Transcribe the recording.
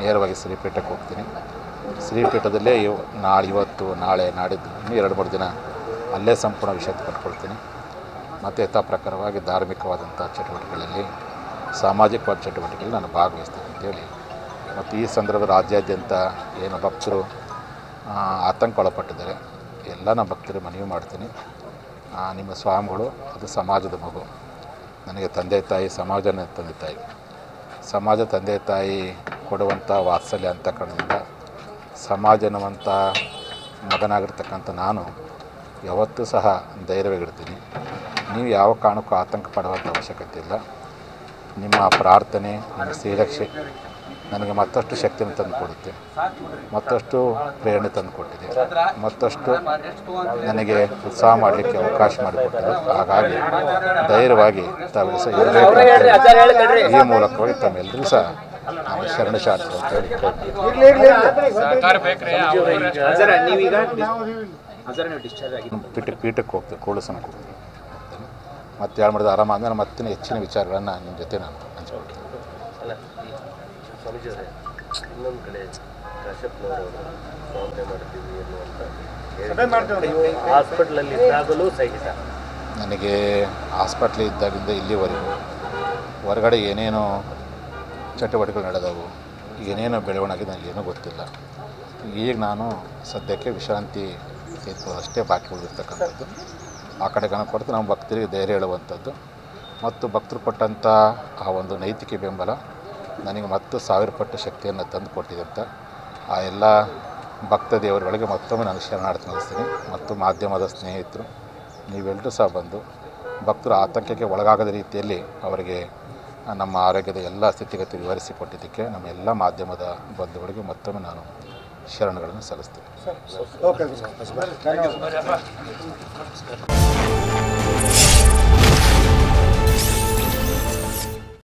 ನೇರವಾಗಿ ಶ್ರೀಪೀಠಕ್ಕೆ ಹೋಗ್ತೀನಿ. ಶ್ರೀಪೀಠದಲ್ಲೇ ಇವತ್ತು ನಾಳೆ ನಾಡಿದ್ದು ಇನ್ನೂ 2-3 ದಿನ ಅಲ್ಲೇ ಸಂಪೂರ್ಣ ವಿಷಯ ಪಡ್ಕೊಳ್ತೀನಿ. ಮತ್ತು ಯಥಾ ಪ್ರಕಾರವಾಗಿ ಧಾರ್ಮಿಕವಾದಂಥ ಚಟುವಟಿಕೆಗಳಲ್ಲಿ, ಸಾಮಾಜಿಕವಾದ ಚಟುವಟಿಕೆಗಳಲ್ಲಿ ನಾನು ಭಾಗವಹಿಸ್ತೀನಿ ಅಂತೇಳಿ, ಮತ್ತು ಈ ಸಂದರ್ಭ ರಾಜ್ಯಾದ್ಯಂತ ಏನು ಭಕ್ತರು ಆತಂಕ ಒಳಪಟ್ಟಿದ್ದಾರೆ ಎಲ್ಲ ನಮ್ಮ ಭಕ್ತರಿಗೆ ಮನವಿ ಮಾಡ್ತೀನಿ. ನಿಮ್ಮ ಸ್ವಾಮಿಗಳು ಅದು ಸಮಾಜದ ಮಗು. ನನಗೆ ತಂದೆ ತಾಯಿ, ಸಮಾಜನ ತಂದೆ ತಾಯಿ, ಸಮಾಜ ತಂದೆ ತಾಯಿ ಕೊಡುವಂಥ ವಾತ್ಸಲ್ಯ ಅಂತಃಕರಣದಿಂದ ಸಮಾಜ ಅನ್ನುವಂಥ ಮಗನಾಗಿರ್ತಕ್ಕಂಥ ನಾನು ಯಾವತ್ತೂ ಸಹ ಧೈರ್ಯವಾಗಿರ್ತೀನಿ. ನೀವು ಯಾವ ಕಾರಣಕ್ಕೂ ಆತಂಕ ಪಡುವಂಥ ಅವಶ್ಯಕತೆ ಇಲ್ಲ. ನಿಮ್ಮ ಪ್ರಾರ್ಥನೆ, ನಿಮ್ಮ ಶ್ರೀರಕ್ಷೆ ನನಗೆ ಮತ್ತಷ್ಟು ಶಕ್ತಿಯನ್ನು ತಂದು ಕೊಡುತ್ತೆ, ಮತ್ತಷ್ಟು ಪ್ರೇರಣೆ ತಂದು ಕೊಟ್ಟಿದೆ, ಮತ್ತಷ್ಟು ನನಗೆ ಉತ್ಸಾಹ ಮಾಡಲಿಕ್ಕೆ ಅವಕಾಶ ಮಾಡಿಕೊಟ್ಟಿದೆ. ಹಾಗಾಗಿ ಧೈರ್ಯವಾಗಿ ತಾವೆಲ್ಲ ಸಹ ಈ ಮೂಲಕವಾಗಿ ತಮ್ಮೆಲ್ಲರೂ ಸಹ ನಾವು ಶರಣ ಶಾಸ್ತ್ರ ಅಂತ ಹೇಳಿ ಪೀಠಕ್ಕೆ ಹೋಗ್ತೀವಿ, ಕೋಳಸನಕ್ಕೆ ಹೋಗ್ತೀವಿ. ಮತ್ತೆ ಯಾರು ಮಾಡಿದ ಆರಾಮ ಅಂದರೆ ಮತ್ತೆ ಹೆಚ್ಚಿನ ವಿಚಾರಗಳನ್ನು ನಿಮ್ಮ ಜೊತೆ ನಾನು ಹಂಚ್ಕೊಳ್ತೀನಿ. ಇನ್ನೊಂದು ಕಡೆ ಕಾಶ್ಯಪ್ನವರವರು ಸ್ವಾಮಿ ಮಾಡ್ತೀವಿ ಅನ್ನುವಂಥ ಹಾಸ್ಪಿಟ್ಲಲ್ಲಿ ಇದ್ದಾಗಲೂ ಸಹಿತ ನನಗೆ ಹಾಸ್ಪಿಟ್ಲ್ ಇದ್ದಾಗಿಂದ ಇಲ್ಲಿವರೆಗೂ ಹೊರಗಡೆ ಏನೇನೋ ಚಟುವಟಿಕೆಗಳು ನಡೆದವು, ಏನೇನೋ ಬೆಳವಣಿಗೆ ನನಗೇನೂ ಗೊತ್ತಿಲ್ಲ. ಈಗ ನಾನು ಸದ್ಯಕ್ಕೆ ವಿಶ್ರಾಂತಿ ಅಷ್ಟೇ ಬಾಕಿ ಉಳಿದಿರ್ತಕ್ಕಂಥದ್ದು. ಆ ಕಡೆ ಗಮನ ಕೊಡ್ತು ನಮ್ಮ ಭಕ್ತರಿಗೆ ಧೈರ್ಯ ಹೇಳುವಂಥದ್ದು ಮತ್ತು ಭಕ್ತರು ಕೊಟ್ಟಂಥ ಆ ಒಂದು ನೈತಿಕ ಬೆಂಬಲ ನನಗೆ ಮತ್ತು 1000 ಪಟ್ಟು ಶಕ್ತಿಯನ್ನು ತಂದು ಕೊಟ್ಟಿದೆ ಅಂತ ಆ ಎಲ್ಲ ಭಕ್ತ ದೇವರುಗಳಿಗೆ ಮತ್ತೊಮ್ಮೆ ನಾನು ಶರಣಾರ್ಥಿ ನಡೆಸ್ತೀನಿ. ಮತ್ತು ಮಾಧ್ಯಮದ ಸ್ನೇಹಿತರು ನೀವೆಲ್ಲರೂ ಸಹ ಬಂದು ಭಕ್ತರು ಆತಂಕಕ್ಕೆ ಒಳಗಾಗದ ರೀತಿಯಲ್ಲಿ ಅವರಿಗೆ ನಮ್ಮ ಆರೋಗ್ಯದ ಎಲ್ಲ ಸ್ಥಿತಿಗತಿ ವಿವರಿಸಿಕೊಟ್ಟಿದ್ದಕ್ಕೆ ನಮ್ಮ ಎಲ್ಲ ಮಾಧ್ಯಮದ ಬಂಧುಗಳಿಗೆ ಮತ್ತೊಮ್ಮೆ ನಾನು ಶರಣಗಳನ್ನು ಸಲ್ಲಿಸ್ತೀನಿ.